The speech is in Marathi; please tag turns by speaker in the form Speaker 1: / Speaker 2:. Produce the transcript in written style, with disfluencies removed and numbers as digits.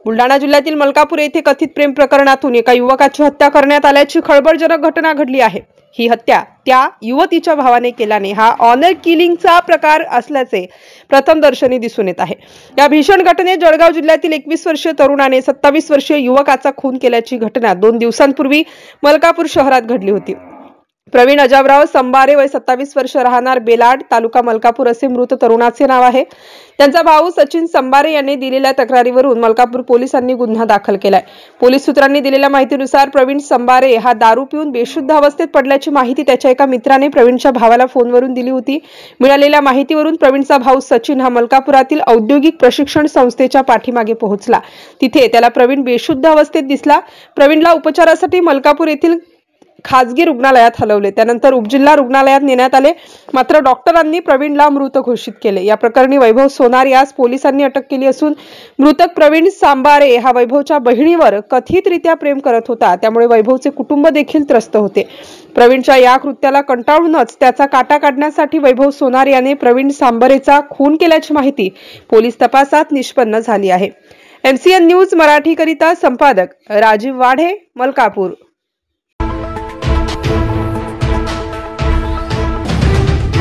Speaker 1: बुलढाणा जिल्ह्यातील मलकापूर येथे कथित प्रेम प्रकरणातून एका युवकाची हत्या करण्यात आल्याची खळबळजनक घटना घडली आहे। ही हत्या त्या युवतीच्या भावाने केल्याने हा ऑनर किलिंगचा प्रकार असल्याचे प्रथमदर्शनी दिसून येत आहे। या भीषण घटनेत जळगाव जिल्ह्यातील 21 वर्षीय तरुणाने 27 वर्षीय युवकाचा खून केल्याची घटना 2 दिवसांपूर्वी मलकापूर शहरात घडली होती। प्रवीण अजाबराव संबारे वय 27 वर्ष राहणार बेलाड तालुका मलकापूर असे मृत तरुणाचे नाव आहे। त्यांचा भाऊ सचिन संबारे यांनी दिलेल्या तक्रारीवरून मलकापूर पोलिसांनी गुन्हा दाखल केलाय। पोलीस सूत्रांनी दिलेल्या माहितीनुसार प्रवीण संबारे हा दारू पिऊन बेशुद्ध अवस्थेत पडल्याची माहिती त्याच्या एका मित्राने प्रवीणच्या भावाला फोनवरून दिली होती। मिळालेल्या माहितीवरून प्रवीणचा भाऊ सचिन हा मलकापुरातील औद्योगिक प्रशिक्षण संस्थेच्या पाठीमागे पोहोचला। तिथे त्याला प्रवीण बेशुद्ध अवस्थेत दिसला। प्रवीणला उपचारासाठी मलकापूर येथील खाजगी रुग्णालयात हलवले। त्यानंतर उपजिल्हा रुग्णालयात नेण्यात आले, मात्र डॉक्टरांनी प्रवीणला मृत घोषित केले। या प्रकरणी वैभव सोनार यास पोलिसांनी अटक केली असून मृतक प्रवीण सांबारे हा वैभवच्या बहिणीवर कथितरित्या प्रेम करत होता, त्यामुळे वैभवचे कुटुंब देखील त्रस्त होते। प्रवीणच्या या कृत्याला कंटाळूनच त्याचा काटा काढण्यासाठी वैभव सोनार याने प्रवीण सांबारेचा खून केल्याची माहिती पोलीस तपासात निष्पन्न झाली आहे। MCN न्यूज मराठी करिता संपादक राजीव वाढे, मलकापूर।